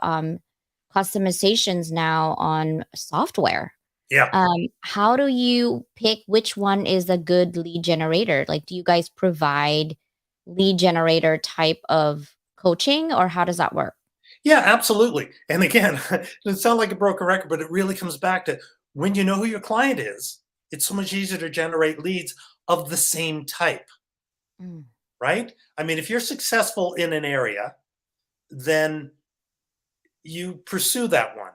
customizations now on software. Yeah. How do you pick which one is a good lead generator? Like, do you guys provide lead generator type of coaching, or how does that work? Yeah, absolutely. And again, it sounds like a broken record, but it really comes back to when you know who your client is, it's so much easier to generate leads of the same type, Mm, right? I mean, if you're successful in an area, then you pursue that one,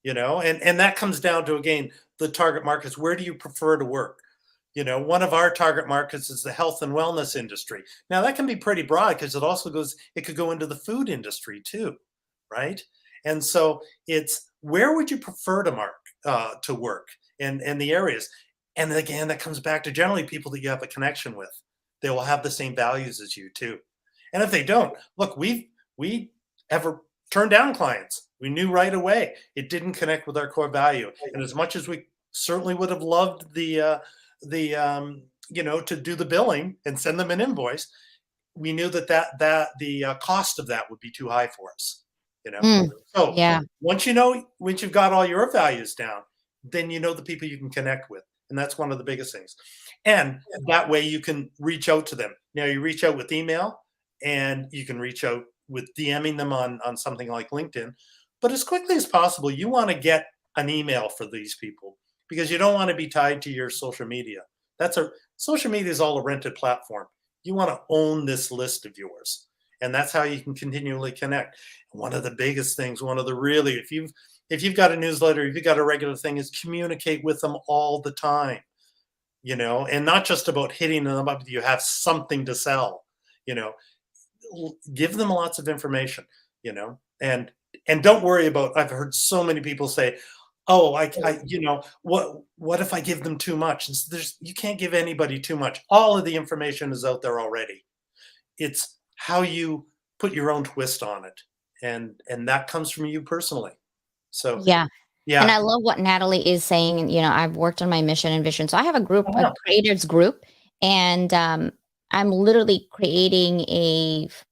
and that comes down to again the target markets. Where do you prefer to work? One of our target markets is the health and wellness industry. Now that can be pretty broad because it could go into the food industry too, right? And so it's where would you prefer to work and the areas. And again, that comes back to generally people that you have a connection with. They will have the same values as you too. And if they don't, look, we ever turned down clients. We knew right away it didn't connect with our core value. And as much as we certainly would have loved to do the billing and send them an invoice, we knew that the cost of that would be too high for us. You know, mm, so yeah, once you've got all your values down, then you know the people you can connect with, and that's one of the biggest things. And that way you can reach out to them. Now you reach out with email, and you can reach out with DMing them on something like LinkedIn. But as quickly as possible, you want to get an email for these people because you don't want to be tied to your social media. That's a Social media is all a rented platform. You want to own this list of yours, and that's how you can continually connect. One of the biggest things, one of the really, if you've got a newsletter, if you've got a regular thing, is communicate with them all the time, and not just about hitting them up. You have something to sell, you know, give them lots of information, and don't worry about. I've heard so many people say, "Oh, what if I give them too much?" You can't give anybody too much. All of the information is out there already. It's how you put your own twist on it, and that comes from you personally. So, yeah. And yeah. I love what Natalie is saying. I've worked on my mission and vision. So I have a group, a Uh-huh. creators group, and I'm literally creating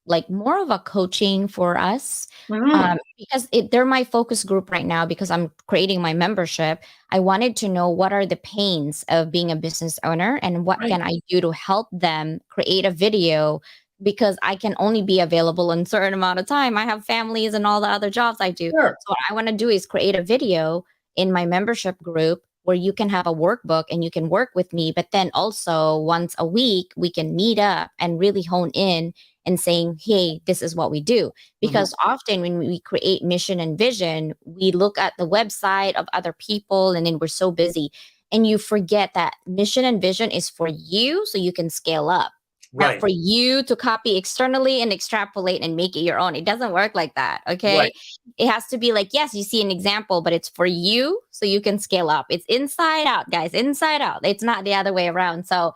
like more of a coaching for us, Mhm. because they're my focus group right now because I'm creating my membership. I wanted to know what are the pains of being a business owner and what Right. can I do to help them create a video because I can only be available in a certain amount of time. I have families and all the other jobs I do. Sure. So what I want to do is create a video in my membership group where you can have a workbook and you can work with me, but then also once a week we can meet up and really hone in and saying, hey, this is what we do. Mhm. Because often when we create mission and vision, we look at the website of other people and then we're so busy. And you forget that mission and vision is for you so you can scale up, not Right. for you to copy externally and extrapolate and make it your own. It doesn't work like that. Right. Okay. It has to be like, yes, you see an example, but it's for you so you can scale up. It's inside out, guys, inside out. It's not the other way around. So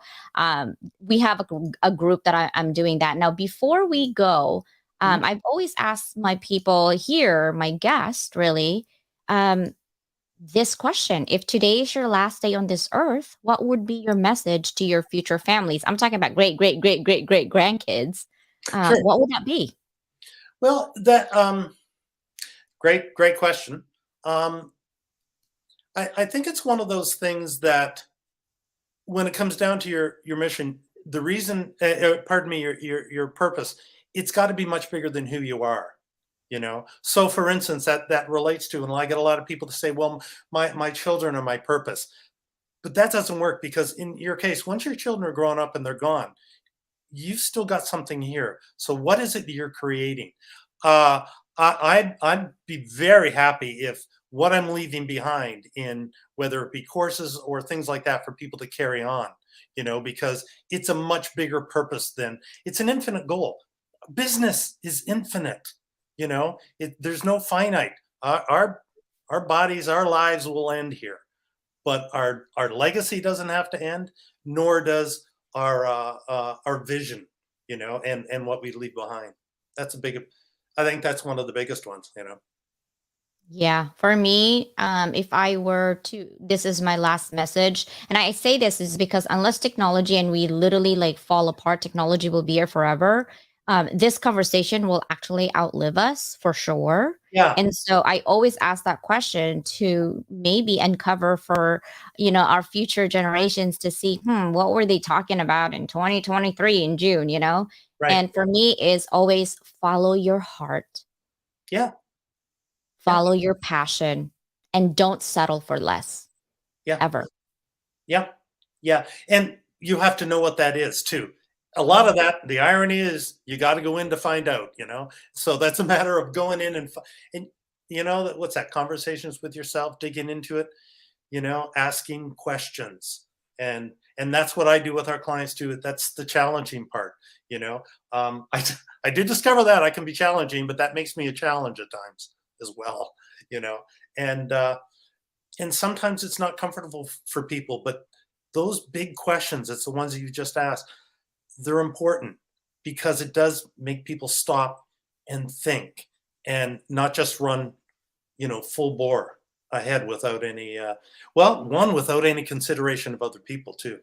we have a group that I'm doing that. Now, before we go, Mhm. I've always asked my people here, my guest really, um, this question. If today is your last day on this earth, what would be your message to your future families? I'm talking about great, great, great, great, great grandkids. Sure. What would that be? Well, that great question. Um, I think it's one of those things that when it comes down to your mission, the reason, pardon me, your purpose, it's got to be much bigger than who you are. So for instance, that relates to, and I get a lot of people to say, well, my children are my purpose, but that doesn't work because in your case, once your children are grown up and they're gone, you've still got something here. So what is it that you're creating? Uh, I'd be very happy if what I'm leaving behind in whether it be courses or things like that for people to carry on, because it's a much bigger purpose than it's an infinite goal. Business is infinite, there's no finite. Our bodies, our lives will end here, but our legacy doesn't have to end, nor does our vision, and what we leave behind. That's I think that's one of the biggest ones, you know. Yeah, for me, if I were to, this is my last message, and I say this is because unless technology and we literally like fall apart, technology will be here forever. This conversation will actually outlive us for sure. Yeah, And so I always ask that question to maybe uncover for, our future generations to see, what were they talking about in 2023 in June? right. And for me is always follow your heart, Yeah, yeah, follow your passion, and don't settle for less yeah, ever. yeah, yeah. And you have to know what that is too. A lot of Mhm. that, the irony is you got to go in to find out, you know? So that's a matter of going in and what's that, conversations with yourself, digging into it, asking questions. And that's what I do with our clients too. That's the challenging part, you know. I did discover that I can be challenging, but that makes me a challenge at times as well, you know. And and sometimes it's not comfortable for people, but those big questions, it's the ones that you just asked, they're important because it does make people stop and think and not just run, full bore ahead without any, one, without any consideration of other people too.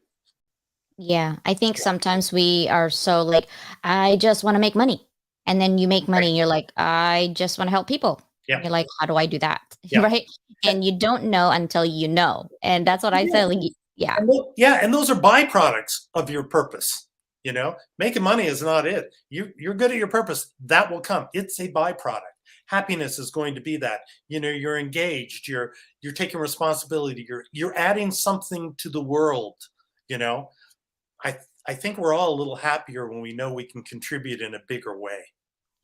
Yeah, I think sometimes we are so like, I just want to make money. And then you make Right. money and you're like, I just want to help people. Yeah. And you're like, how do I do that? Yeah. Right. And you don't know until you know. And that's what I Yeah. say. Like, yeah. Yeah, and those are byproducts of your purpose. Making money is not it. You're good at your purpose. That will come. It's a byproduct. Happiness is going to be that. You're engaged. You're taking responsibility. You're adding something to the world. You know, I I think we're all a little happier when we know we can contribute in a bigger way.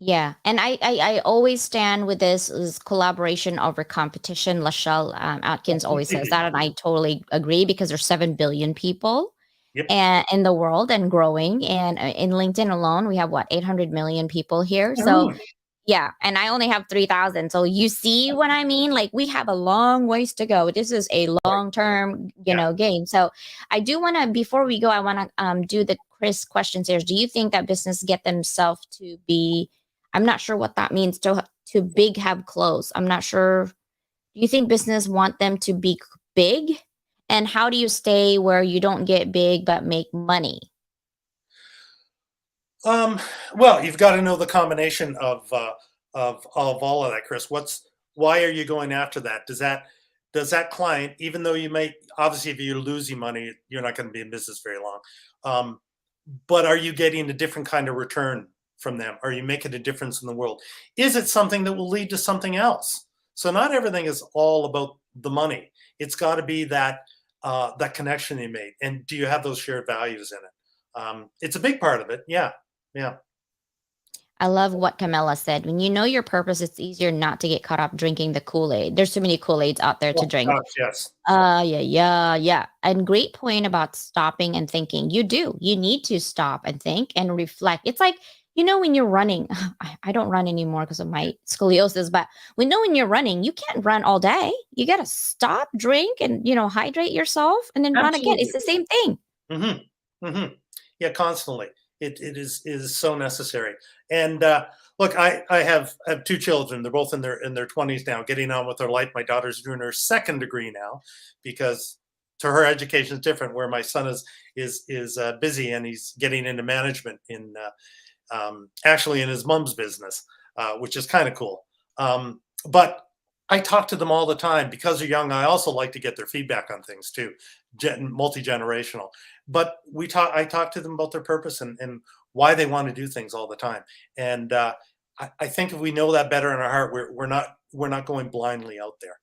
Yeah, and I always stand with this is collaboration over competition. Lachelle Atkins always says Completely. that, and I totally agree because there's 7 billion people Yep. and in the world and growing. And in LinkedIn alone, we have what 800 million people here. So Mhm. yeah, and I only have 3,000. So you see what I mean? Like we have a long ways to go. This is a Right. long term, Yeah. game. So I do want to, before we go, I want to do the Chris questions here. Do you think that business get themselves to be? I'm not sure what that means to big have close. I'm not sure. Do you think business want them to be big? And how do you stay where you don't get big but make money? Um, well, you've got to know the combination of all of that, Chris. Why are you going after that? Does that client, even though you may obviously if you're losing money, you're not going to be in business very long. Um, but are you getting a different kind of return from them? Are you making a difference in the world? Is it something that will lead to something else? So not everything is all about the money. It's got to be that connection you made, and do you have those shared values in it? It's a big part of it. Yeah, yeah. I love what Camilla said. When you know your purpose, it's easier not to get caught up drinking the Kool-Aid. There's too many Kool-Aids out there to Oh drink. gosh, yes. Yeah, yeah, yeah. And great point about stopping and thinking. You do. You need to stop and think and reflect. It's like, when you're running, I don't run anymore because of my scoliosis, but when you're running, you can't run all day. You got to stop, drink, and, hydrate yourself and then run again. It's Absolutely. the same thing. Mm-hmm. Mm-hmm. Yeah, constantly. It is so necessary. And look, I have two children. They're both in their 20s now, getting on with their life. My daughter's doing her second degree now, because to her education is different. Where my son is busy and he's getting into management in actually in his mom's business, which is kind of cool. But I talk to them all the time because they're young. I also like to get their feedback on things too, multi generational. But I talk to them about their purpose and why they want to do things all the time. And I think if we know that better in our heart, we're not going blindly out there.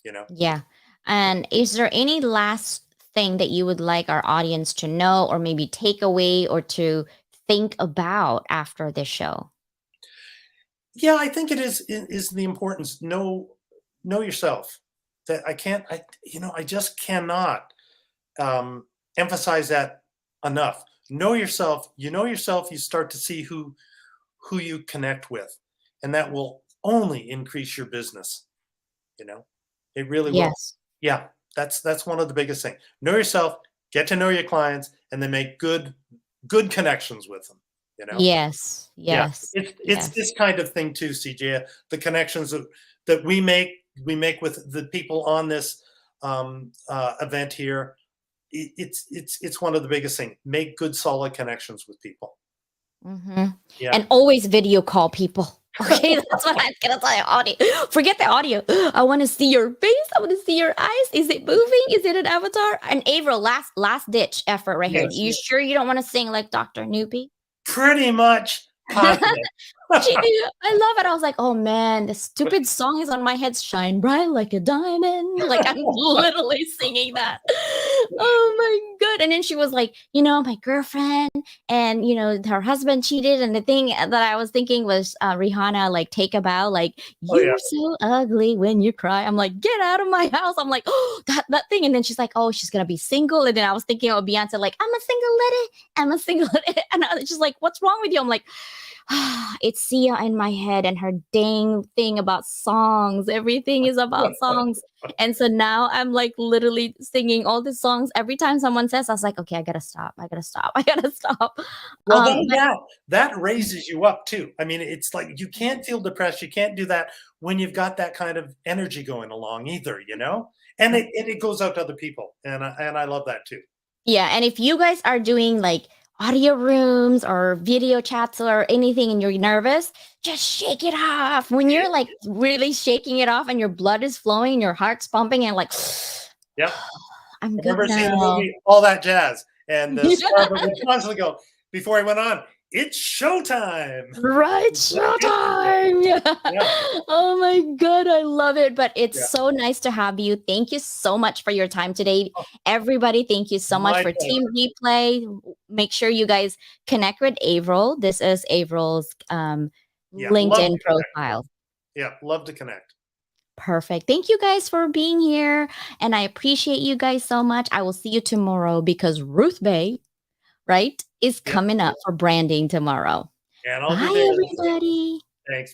You know. Yeah. And is there any last thing that you would like our audience to know or maybe take away or to think about after this show? Yeah, I think it is the importance. Know yourself. That I can't. I just cannot emphasize that enough. Know yourself. You know yourself. You start to see who you connect with, and that will only increase your business. You know, it really will. Yes. Yeah, that's one of the biggest things. Know yourself. Get to know your clients, and then make good connections with them. you know? Yes. Yeah, Yes. it's Yes. this kind of thing too, CJ. The connections that we make with the people on this event here. It's one of the biggest things. Make good, solid connections with people. Yeah. And always video call people. Okay, that's what I was gonna tell you. Audio. Forget the audio. I want to see your face. I want to see your eyes. Is it moving? Is it an avatar? And Avril, last ditch effort right here. Yes. You sure you don't want to sing like Dr. Newbie? Pretty much positive. I love it. I was like, oh man, the stupid song is on my head. Shine bright like a diamond. Like I'm literally singing that. Oh my god. And then she was like, my girlfriend and her husband cheated. And the thing that I was thinking was Rihanna, like, take a bow, like, Oh yeah. you're so ugly when you cry. I'm like, get out of my house. I'm like, oh, that thing. And then she's like, oh, she's gonna be single. And then I was thinking of Beyonce, like, I'm a single lady. I'm a single lady. And I was just like, what's wrong with you? I'm like, it's Sia in my head and her dang thing about songs. Everything is about songs. And so now I'm like literally singing all the songs. Every time someone says, I was like, okay, I gotta stop. I gotta stop. I gotta stop. Well, But that raises you up too. I mean, it's like you can't feel depressed. You can't do that when you've got that kind of energy going along either, you know? And it goes out to other people. And I love that too. yeah, and if you guys are doing like audio rooms or video chats or anything and you're nervous, just shake it off. When you're like really shaking it off and your blood is flowing and your heart's pumping and like, Yep. I'm I good remember seeing the now. movie All That Jazz, and the star would constantly go before he went on. It's showtime. Right, showtime. Yeah. Yeah. Oh my god, I love it. But it's Yeah. so nice to have you. Thank you so much for your time today. Oh, Everybody, thank you so much my for pleasure. Team Replay. Make sure you guys connect with Avril. This is Avril's Yeah, love LinkedIn to connect. profile. Yeah, love to connect. Perfect. Thank you guys for being here. And I appreciate you guys so much. I will see you tomorrow because Ruth Bay, right, is Yeah. coming up for branding tomorrow. And I'll Bye, be there. everybody. Thanks.